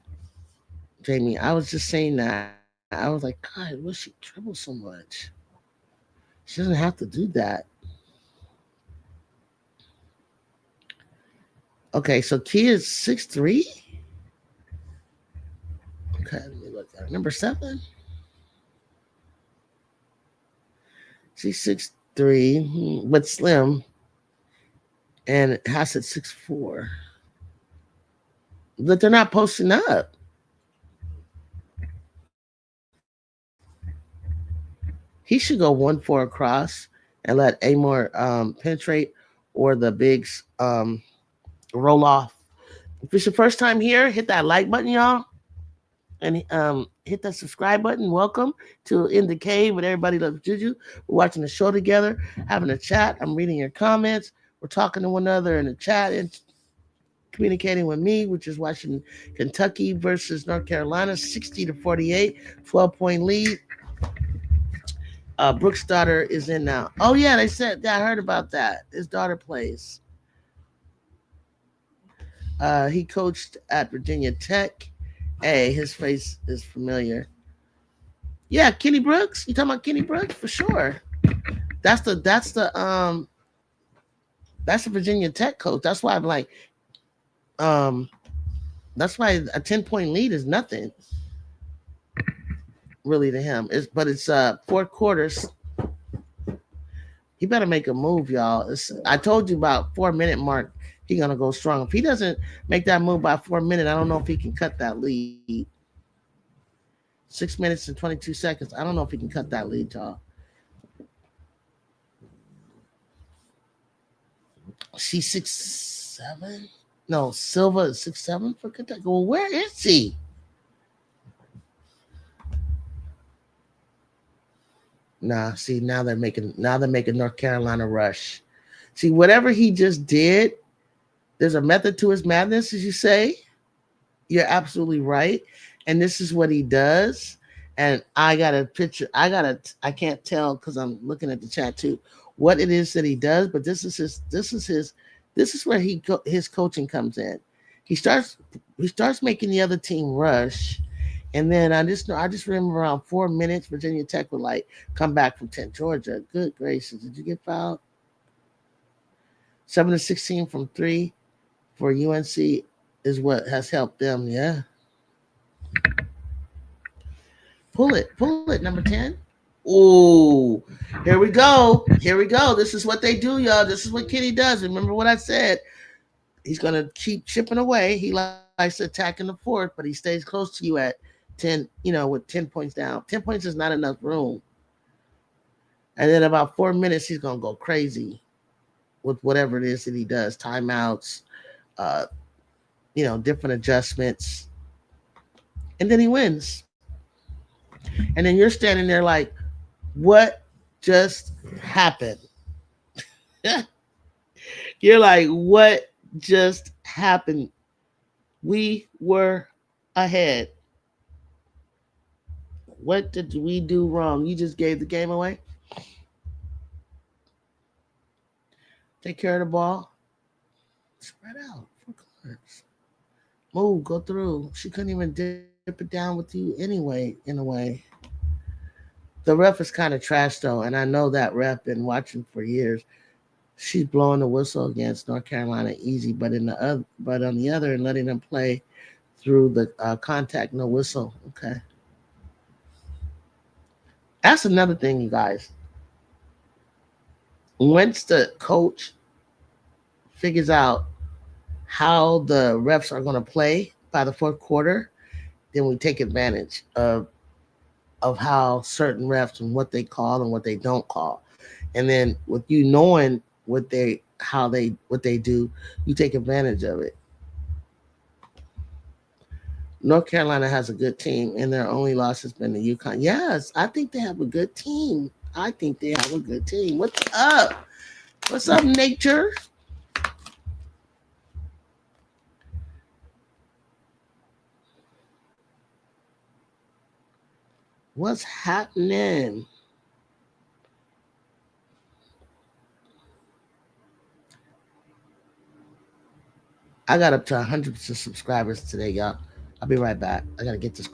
Jamie. I was just saying that. I was like, God, why she dribble so much? She doesn't have to do that. Okay, so Kia is 6'3". Okay, let me look at it. Number 7. She's 6'3", but slim, and Hassett 6'4". But they're not posting up. He should go 1-4 across and let Amor penetrate or the bigs roll off. If it's your first time here, hit that like button, y'all, and hit that subscribe button. Welcome to In the Cave with Everybody Loves Juju. We're watching the show together, having a chat. I'm reading your comments. We're talking to one another in the chat and communicating with me, which is watching Kentucky versus North Carolina, 60-48, 12-point lead. Brooks' daughter is in now. Oh yeah, they said that. I heard about that. His daughter plays. He coached at Virginia Tech. Hey, his face is familiar. Yeah, Kenny Brooks. You talking about Kenny Brooks for sure? That's the that's the that's the Virginia Tech coach. That's why I'm like um that's why a 10-point lead is nothing really to him. It's 4 quarters. He better make a move, y'all. I told you about 4 minute mark. He gonna go strong. If he doesn't make that move by 4 minutes, I don't know if he can cut that lead. 6 minutes and 22 seconds. I don't know if he can cut that lead, y'all. She's 6'7". No, Silva is 6'7" for Kentucky. Well, where is he? Nah, see now they're making North Carolina rush. See, whatever he just did, there's a method to his madness, as you say. You're absolutely right. And this is what he does. And I got a picture. I can't tell because I'm looking at the chat too, what it is that he does, but this is where his coaching comes in. He starts he starts making the other team rush. And then I just remember around 4 minutes, Virginia Tech would like come back from 10. Georgia, good gracious, did you get fouled? 7-16 from three for UNC is what has helped them. Yeah, pull it, number 10. Ooh, here we go. Here we go. This is what they do, y'all. This is what Kenny does. Remember what I said. He's gonna keep chipping away. He likes to attack in the fourth, but he stays close to you at 10. With 10 points down. 10 points is not enough room. And then about 4 minutes, he's gonna go crazy with whatever it is that he does. Timeouts, uh, different adjustments, and then he wins. And then you're standing there like, what just happened? You're like, what just happened? We were ahead. What did we do wrong? You just gave the game away. Take care of the ball. Spread out. 4 corners. Move. Go through. She couldn't even dip it down with you anyway, in a way. The ref is kind of trash though, and I know that ref been watching for years. She's blowing the whistle against North Carolina easy, but on the other and letting them play through the contact, no whistle. Okay, that's another thing, you guys. Once the coach figures out how the refs are going to play by the fourth quarter, then we take advantage of how certain refs and what they call and what they don't call. And then with you knowing what they do, you take advantage of it. North Carolina has a good team, and their only loss has been the UConn. Yes, I think they have a good team. I think they have a good team. What's up? What's up, nature? What's happening? I got up to 100 subscribers today, y'all. I'll be right back. I gotta get this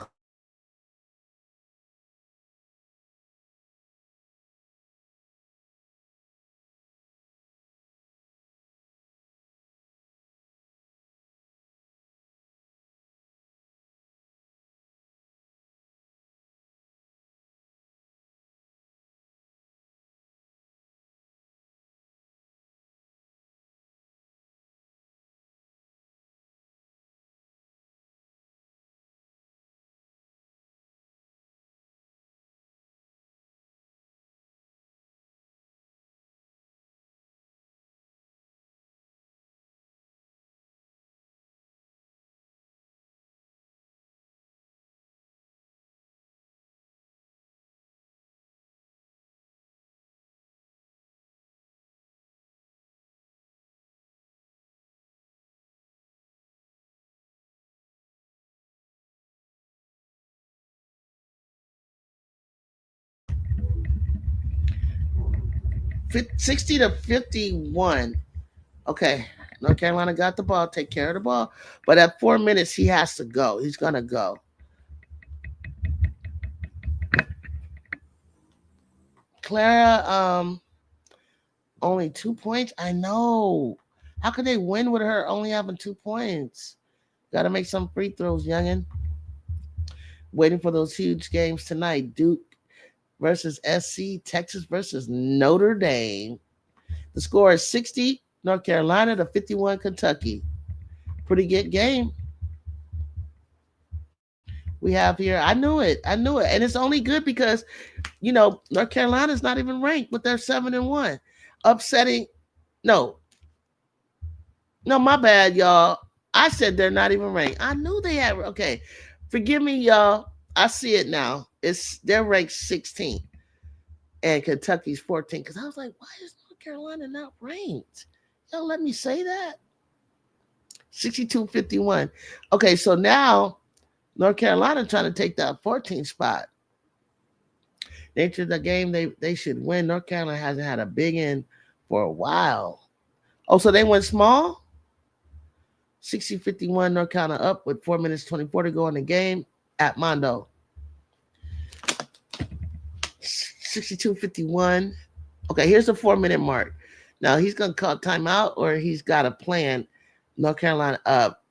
60 to 51. Okay, North Carolina got the ball. Take care of the ball. But at 4 minutes, he has to go. He's gonna go. Clara, only 2 points. I know. How could they win with her only having 2 points? Got to make some free throws, youngin. Waiting for those huge games tonight. Duke versus SC, Texas versus Notre Dame. The score is 60 North Carolina to 51 Kentucky. Pretty good game we have here. I knew it. I knew it. And it's only good because, North Carolina's not even ranked, but they're 7-1. Upsetting. No, no, my bad, y'all. I said they're not even ranked. I knew they had. Okay. Forgive me, y'all. I see it now. They're ranked 16 and Kentucky's 14. Because I was like, why is North Carolina not ranked? Y'all let me say that. 62-51. Okay, so now North Carolina trying to take that 14 spot. Nature of the game, they should win. North Carolina hasn't had a big end for a while. Oh, so they went small? 60-51, North Carolina up with 4 minutes 24 to go in the game at Mondo. 62-51. Okay, here's the 4-minute mark. Now he's gonna call timeout or he's got a plan. North Carolina up.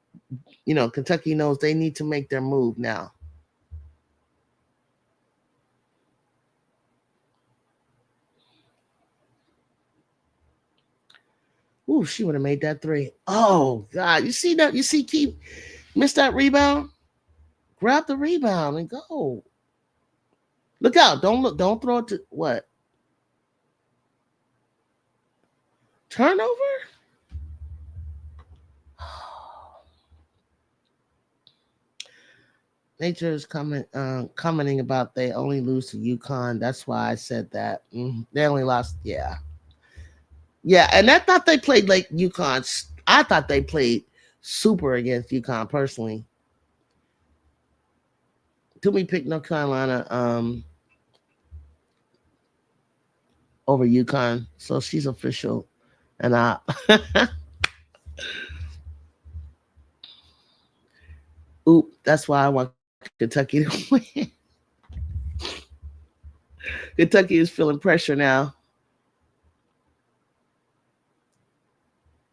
Kentucky knows they need to make their move now. Ooh, she would have made that three. Oh God. You see that? You see Keith missed that rebound? Grab the rebound and go. Look out. Don't throw it to what? Turnover? Nature is commenting about they only lose to UConn. That's why I said that. They only lost, yeah. Yeah, and I thought they played like UConn. I thought they played super against UConn personally. Toomey picked North Carolina over UConn, so she's official. And that's why I want Kentucky to win. Kentucky is feeling pressure now.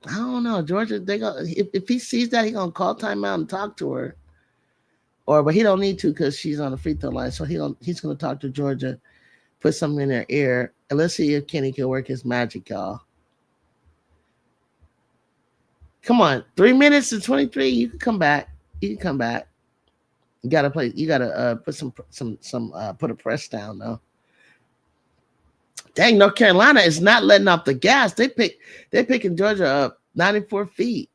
I don't know. Georgia, if he sees that, he gonna call timeout and talk to her. But he don't need to because she's on the free throw line. So he's gonna talk to Georgia, put something in their ear, and let's see if Kenny can work his magic, y'all. Come on, 3 minutes and 23. You can come back. You can come back. You gotta play. You gotta put some put a press down though. Dang, North Carolina is not letting off the gas. They're picking Georgia up 94 feet.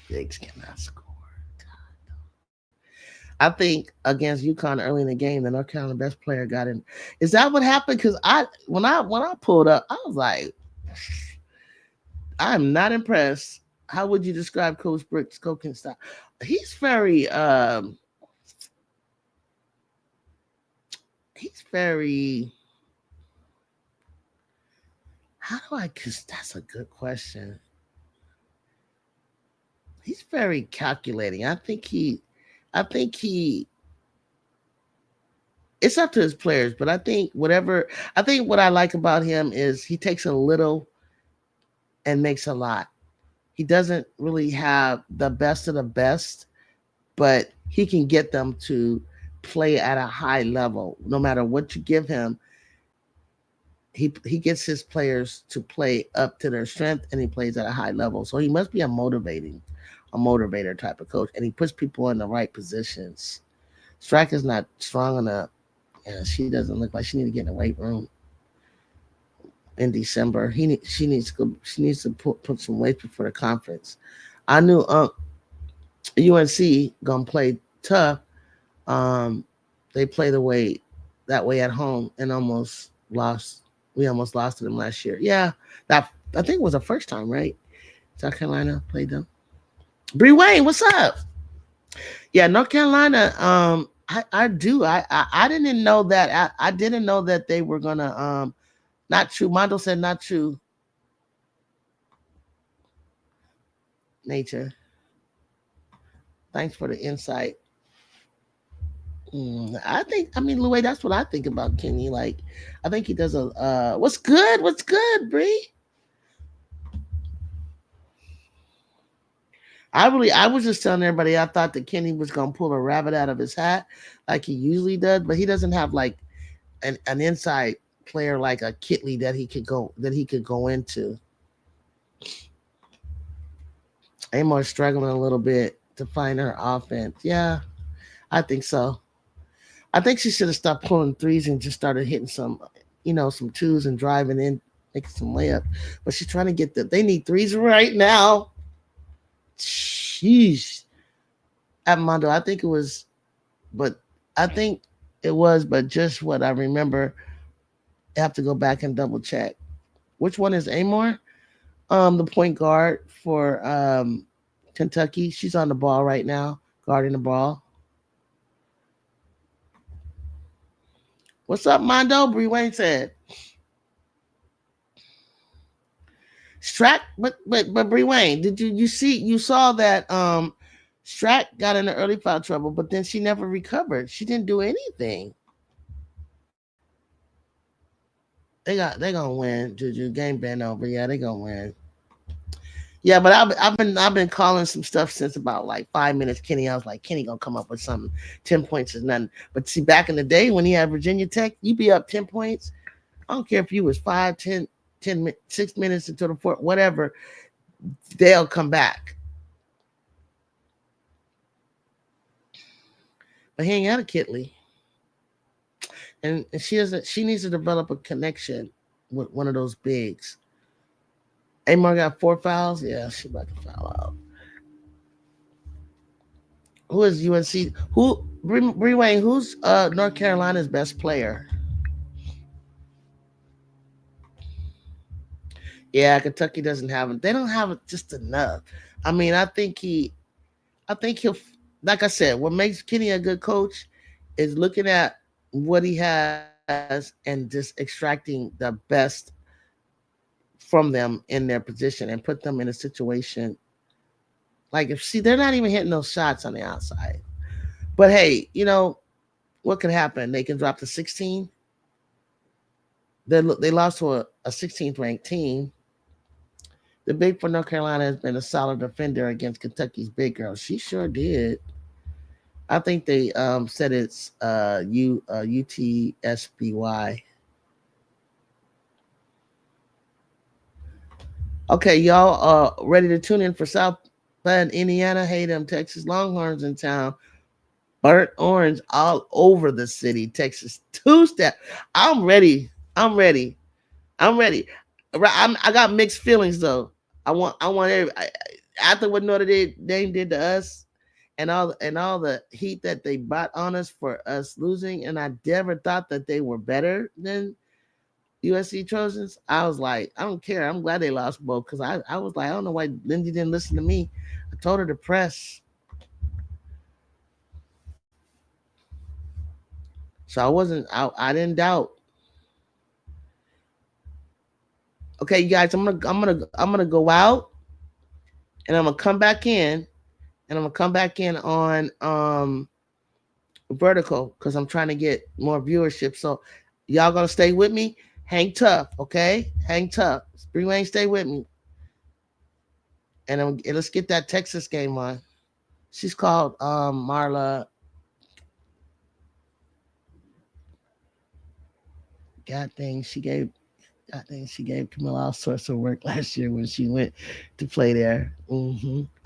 Biggs cannot score. I think against UConn early in the game, the North Carolina best player got in. Is that what happened? Because when I pulled up, I was like, I'm not impressed. How would you describe Coach Brooks' coaching style? He's very how do I, because that's a good question. He's very calculating. I think he it's up to his players, but I think what I like about him is he takes a little and makes a lot. He doesn't really have the best of the best, but he can get them to play at a high level. No matter what you give him, he gets his players to play up to their strength and he plays at a high level. So he must be a motivator type of coach, and he puts people in the right positions. Strike is not strong enough. And she doesn't look like she need to get in the weight room in December. She needs to put some weight before the conference. I knew UNC gonna play tough. They play that way at home and almost lost. We almost lost to them last year. Yeah, that I think it was the first time, right? South Carolina played them. Bree Wayne, what's up? Yeah, North Carolina. I do. I didn't know that. I didn't know that they were gonna. Not true. Mondo said not true. Nature. Thanks for the insight. I think. I mean, Louis. That's what I think about Kenny. Like, I think he does a. What's good? What's good, Bree? I was just telling everybody I thought that Kenny was gonna pull a rabbit out of his hat, like he usually does, but he doesn't have like an inside player like a Kitley that he could go into. Amar's struggling a little bit to find her offense. Yeah, I think so. I think she should have stopped pulling threes and just started hitting some twos and driving in, making some layups. But she's trying to get the. They need threes right now. Sheesh. At Mondo, I think it was, but I think it was, but just what I remember. I have to go back and double check. Which one is Amor? The point guard for Kentucky. She's on the ball right now, guarding the ball. What's up, Mondo? Bree Wayne said. Strack, but Bree Wayne, did you saw that Strack got into early foul trouble, but then she never recovered. She didn't do anything. They gonna win. Juju game been over. Yeah, they gonna win. Yeah, but I've been calling some stuff since about like 5 minutes. Kenny, I was like, Kenny gonna come up with something. 10 points is nothing. But see, back in the day when he had Virginia Tech, you be up 10 points. I don't care if you was 5, 10, 6 minutes until the fourth, whatever. They'll come back. But he ain't got a Kitley, and she needs to develop a connection with one of those bigs. Amar got 4 fouls. Yeah, she about to foul out. Who is UNC? Who Bree Wayne? Who's North Carolina's best player? Yeah, Kentucky doesn't have it. They don't have it just enough. I mean, I think he'll. Like I said, what makes Kenny a good coach is looking at what he has and just extracting the best from them in their position and put them in a situation. Like if see, they're not even hitting those shots on the outside. But hey, what could happen? They can drop to 16. They lost to a 16th ranked team. The big for North Carolina has been a solid defender against Kentucky's big girls. She sure did. I think they said it's UTSBY. Okay, y'all ready to tune in for South Bend, Indiana? Hey, them Texas Longhorns in town. Burnt orange all over the city. Texas two-step. I'm ready. I'm ready. I'm ready. I got mixed feelings though. I want after what Notre Dame did to us and all the heat that they brought on us for us losing, and I never thought that they were better than USC Trojans. I was like, I don't care. I'm glad they lost both because I was like, I don't know why Lindsay didn't listen to me. I told her to press. So I didn't doubt. Okay, you guys, I'm gonna go out and I'm gonna come back in and I'm gonna come back in on vertical because I'm trying to get more viewership. So y'all gonna stay with me? Hang tough, okay? Hang tough. Spring Lane, stay with me. And let's get that Texas game on. She's called Marla. God dang, she gave Camilla all sorts of work last year when she went to play there.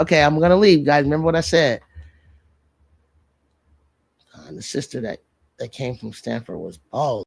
Okay, I'm gonna leave, guys. Remember what I said. The sister that came from Stanford was bald.